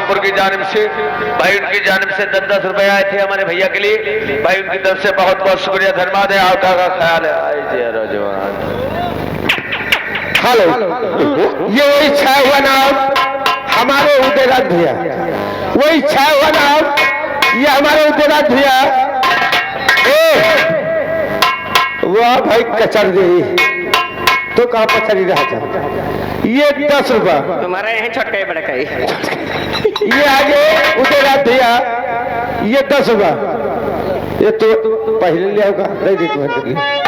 रामपुर की जानिब से भाई, उनकी जानिब से 10-10 रुपए आए थे हमारे भैया के लिए भाई, उनकी तरफ से बहुत बहुत शुक्रिया, धन्यवाद है। आपका का ख्याल है जवान। हेलो, ये वही छाया हुआ नाम हमारे उदयराज भैया, वही छाया हुआ नाम ये हमारे उदयराज भैया। वाह भाई कचर गई तो कहाँ पचरी रहा था। ये 10 रुपया तुम्हारा यहाँ छोटका ही बड़ा ही। ये आगे उदयराज भैया, ये 10 रुपया। ये तो पहले लिया होगा, नहीं दी तुम्हारे।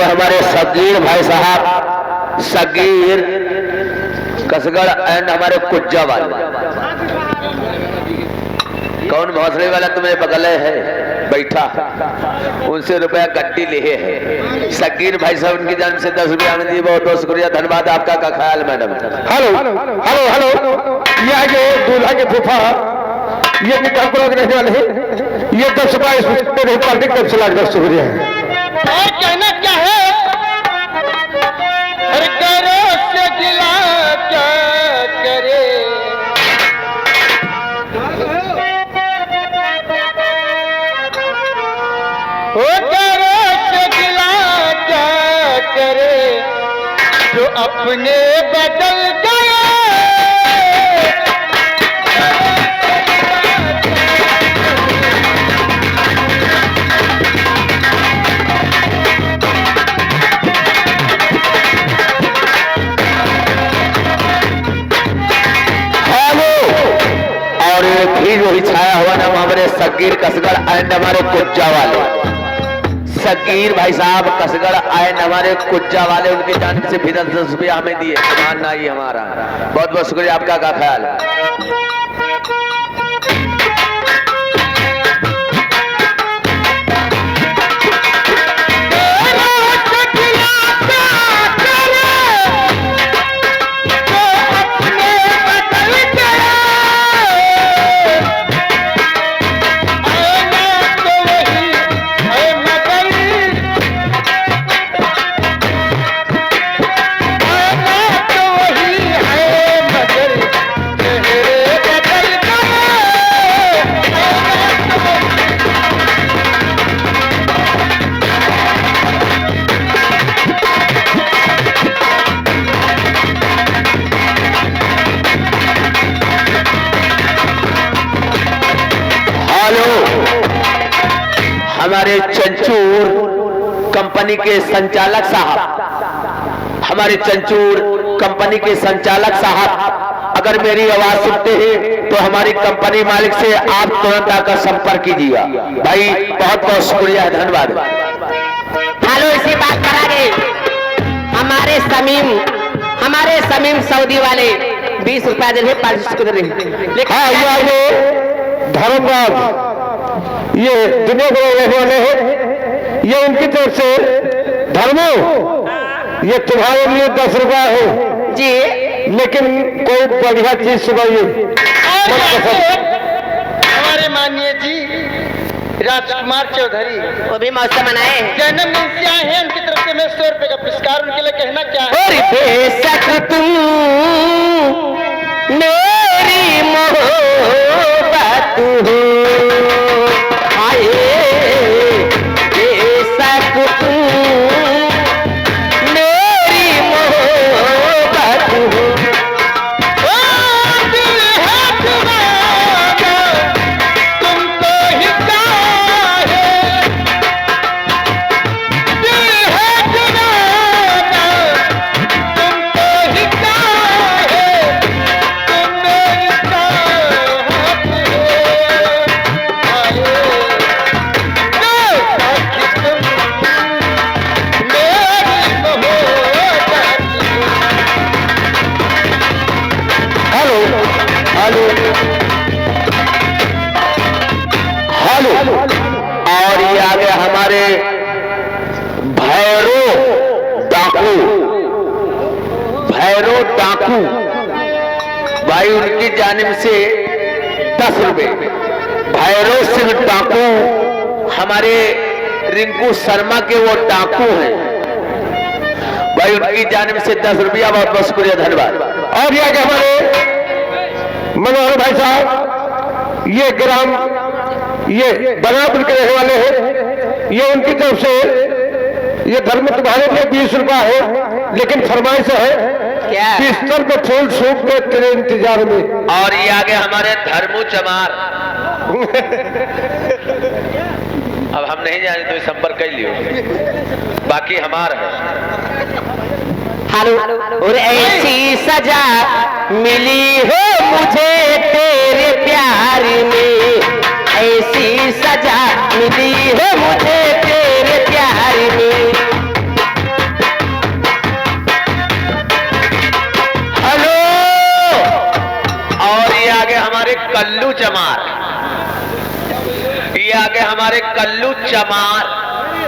हमारे सगीर भाई साहब, सगीर कसगढ़ एंड हमारे कुज्जा वाले। कौन भौसले वाला तुम्हें बगल है बैठा, उनसे रुपया गड्डी लिए है। सगीर भाई साहब उनकी जान से 10 रुपया में दिए, बहुत बहुत शुक्रिया, धन्यवाद। आपका का ख्याल मैडम। हेलो हेलो हेलो, ये आगे दूल्हा के फूफा, ये भी कानपुर रहने वाले हैं, ये 10 रुपया इसमें पार्टी तरफ से लाख 10 शुक्रिया है। और कहना क्या है, हर करो से गिला क्या करे, ओ करो से गिला क्या करे, जो अपने बदल गए। वही छाया हुआ नाम हमारे सगीर कसगढ़ एंड हमारे कुज्जा वाले, सगीर भाई साहब कसगढ़ एंड हमारे कुज्जा वाले, उनकी जानिब से भी 10 रुपया हमें दिए। मानना ही हमारा बहुत बहुत शुक्रिया, आपका क्या ख्याल है। हमारे चंचूर कंपनी के संचालक साहब, हमारे चंचूर कंपनी के संचालक साहब अगर मेरी आवाज सुनते हैं तो हमारी कंपनी मालिक से आप तुरंत आकर संपर्क कीजिएगा। भाई बहुत बहुत शुक्रिया, धन्यवाद। हेलो, इसी बात करा गए हमारे समीम सऊदी वाले 20 रुपया दे रहे, 5 को दे रहे। हाँ, ये धर्मराज, ये दुनिया को रहने वाले हैं, ये उनकी तरफ से धर्मो, ये तुम्हारे लिए 10 रुपया है जी, लेकिन कोई बढ़िया चीज सुनाइए। हमारे माननीय जी राजकुमार चौधरी वो भी मौसम मनाए। जन्म दिन से आए हैं, उनकी तरफ से मैं 100 रुपए का पुरस्कार उनके लिए कहना क्या है। और बेशक तुम मेरी मोहब्बत हो, आए बेशक तुम मेरी मोहब्बत हो। दिल है तुम्हारा, तुमको ही चाहे, दिल है तुम्हारा, तुमको ही चाहे, तुम मेरी चाहत हो। आए बेशक तुम मेरी मोहब्बत हो। हेलो हेलो हेलो, और ये आ गए हमारे भैरो डाकू भाई, उनकी जानिब से 10 रुपए। भैरो सिंह डाकू हमारे रिंकू शर्मा के वो डाकू हैं भाई, उनकी जानिब से 10 रुपया, बहुत बहुत शुक्रिया, धन्यवाद। और ये आगे हमारे मनोहर भाई साहब, ये ग्राम, ये बराबर के रहने वाले हैं, ये उनकी तरफ से ये धर्म तुम्हारे लिए 20 रुपया है, लेकिन फरमाइश है क्या? बिस्तर पे फूल सूख के तेरे इंतजार में। और ये आगे हमारे धर्मू चमार, अब हम नहीं जाने तो संपर्क कर लियो, बाकी हमार है। हेलो, और ऐसी सजा मिली हो मुझे तेरे प्यार में, ऐसी सजा मिली हो मुझे तेरे प्यार में। हेलो, और ये आगे हमारे कल्लू चमार, ये आगे हमारे कल्लू चमार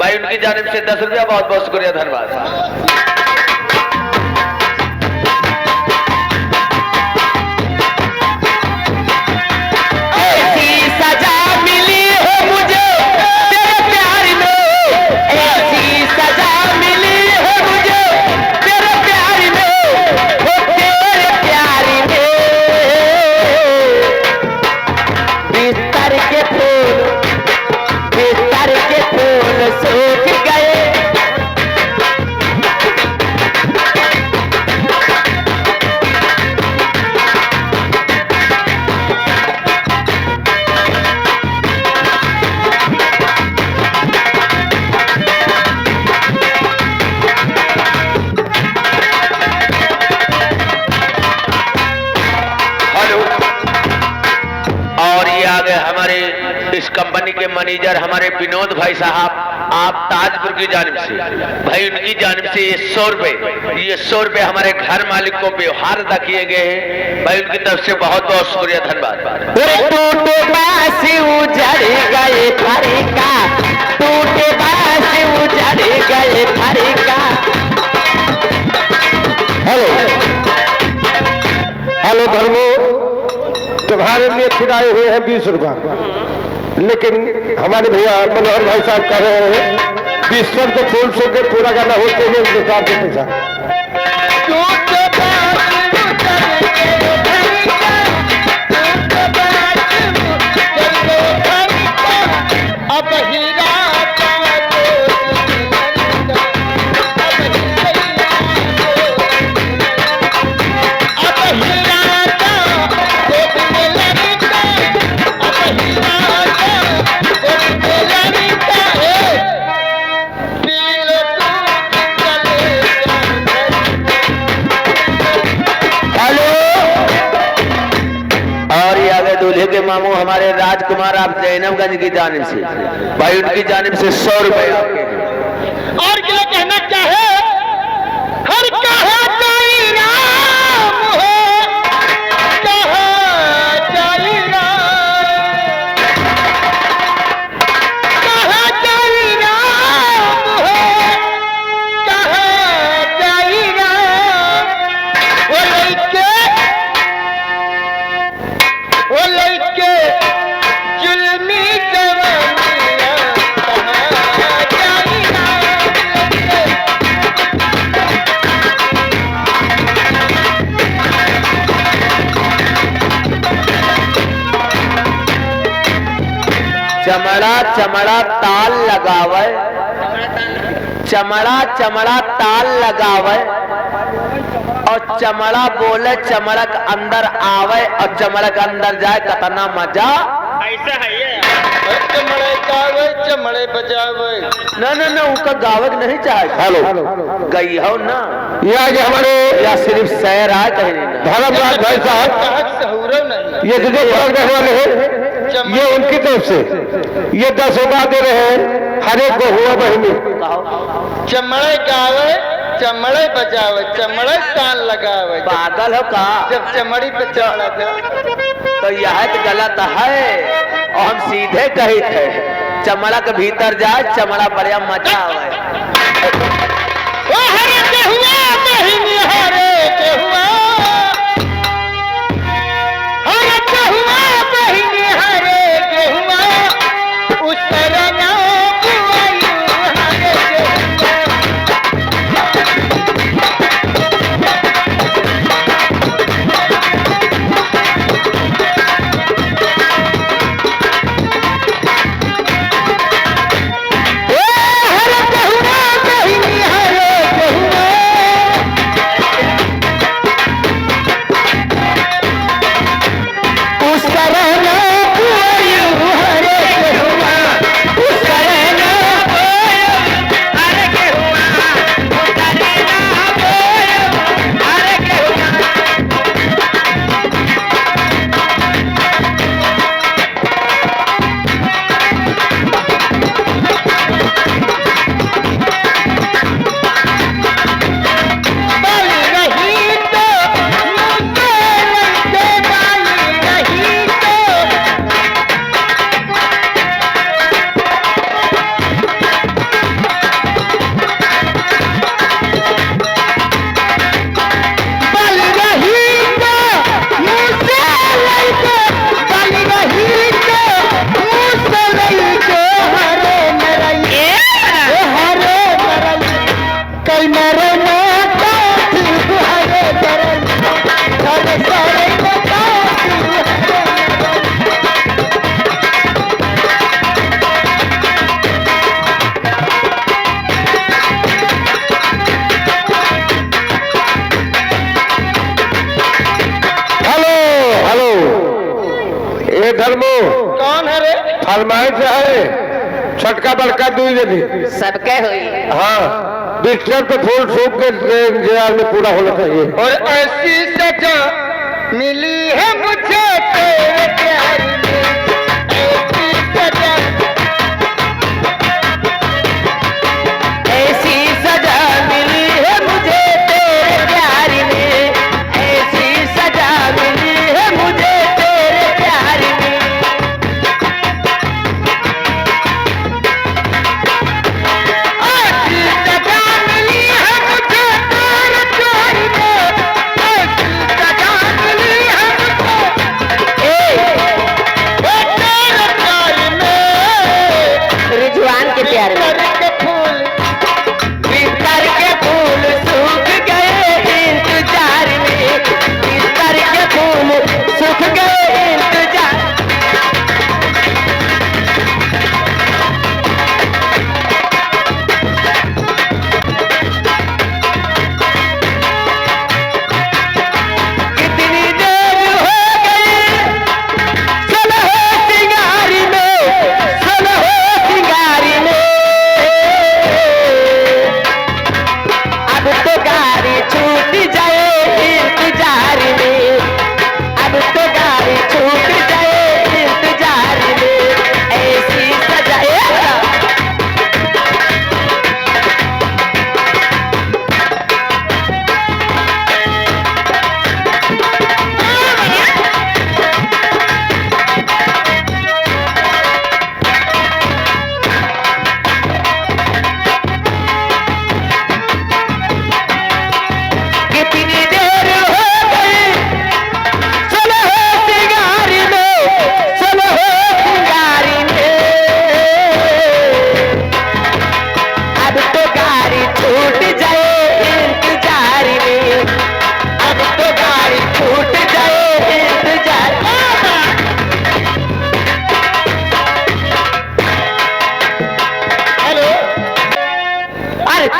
भाई, उनकी जानिब से 10 रुपया, बहुत बहुत शुक्रिया, धन्यवाद। इस कंपनी के मैनेजर हमारे विनोद भाई साहब, आप ताजपुर की जानिब से भाई, उनकी जानिब से ये 100 रुपए हमारे घर मालिक को व्यवहार अदा किए गए हैं भाई, उनकी तरफ से बहुत बहुत शुक्रिया, धन्यवाद। टूटे बास उजड़ गए फरीका, टूटे बास उजड़ गए फरीका। हेलो हेलो धर्मो, तुम्हारे लिए खिलाए हुए हैं 20 रुपया, लेकिन हमारे भैया मनोहर भाई साहब कह रहे हैं बिस्तर को फूल सो के पूरा करना होते हुए उनके साथ के पैसा। अब हीरा राजकुमार आप जैनबगंज की जानिब से भाई उनकी जानिब से 100 रुपए आपके हैं। और क्या कहना क्या है हर कहा जाई राम हो कहा जाई राम कहा जाई राम हो कहा जाई राम वो लइके जुल्मी जवानिया कहा जाई चमड़ा चमड़ा ताल लगावे चमड़ा चमड़ा ताल लगावे और चमड़ा बोले चमड़क अंदर आवे और चमड़क अंदर जाए कितना मजा ऐसा है ये चमड़े गावे चमड़े बजावे ना ना ना उसका गावक नहीं चाहे हेलो गई हो ना ये आज हमारे या सिर्फ शहर आए कहीं नहीं ना धर्मराज भाई साहब सहूर नहीं ये जो भाग रहने वाले हैं ये उनकी तरफ से ये 10 रुपया दे रहे हैं हर एक को हुआ बहनी चमड़े गावे चमड़े बजावे चमड़े तान लगावे पागल हो का जब चमड़ी पे चढ़ा था तो यह तो गलत है और हम सीधे कही थे चमड़ा के भीतर जाए चमड़ा बढ़िया मजा आवे ओ हरे के हुआ बहिनी हरे के हुआ बहिनी हरे के हुआ उस तरह बुआई हरे के धर्मो कौन है रे फरमाइश है छटका बड़का दूध दे सबके हुई हाँ बिस्तर पे फूल सूख के इंतजार में पूरा होना चाहिए और ऐसी सजा मिली है मुझे तेरे प्यार में ऐसी सजा मिली है मुझे तेरे प्यार में ऐसी सजा मिली है मुझे तेरे प्यार में ऐसी सजा मिली है मुझे तेरे प्यार में ऐसी सजा मिली है मुझे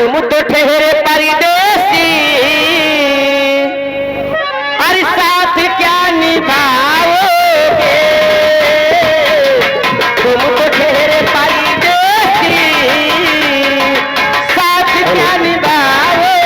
तुम तो ठहरे परदेसी, अरे साथ क्या निभाओगे, तुम तो ठहरे परदेसी, साथ क्या निभाओगे।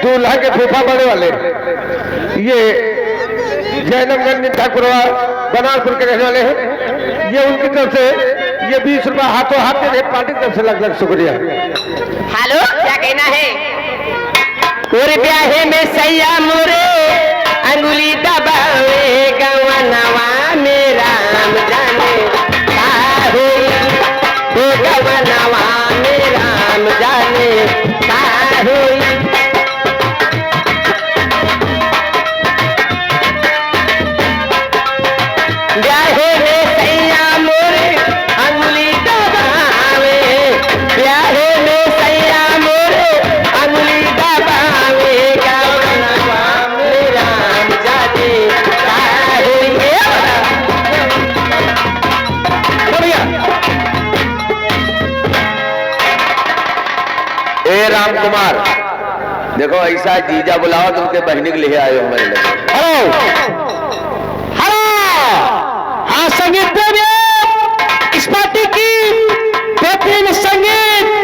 दूल्हा के फूफा बड़े वाले ये जैनमगंज ठाकुरवा बनारपुर के रहने वाले हैं। ये उनकी तरफ से ये 20 रुपया हाथों हाथ दे पार्टी की तरफ से लग शुक्रिया। हेलो, क्या कहना है? और ब्याहे में सैया मोरे अंगुली दबावे गवनवा में राम जाने का होई, ओ गवनवा में राम जाने का होई। ब्याहे में सैया मोरे अंगुली दबावे, ब्याहे में सैया मोरे अंगुली दबावे गवनवा में राम जाने का होई। ए राम कुमार, देखो ऐसा जीजा बुलाओ तो उनके बहनी के लिए आए हो हमारे लिए। हेलो हेलो, हाँ संगीत प्रेमी, इस पार्टी की बेहतरीन संगीत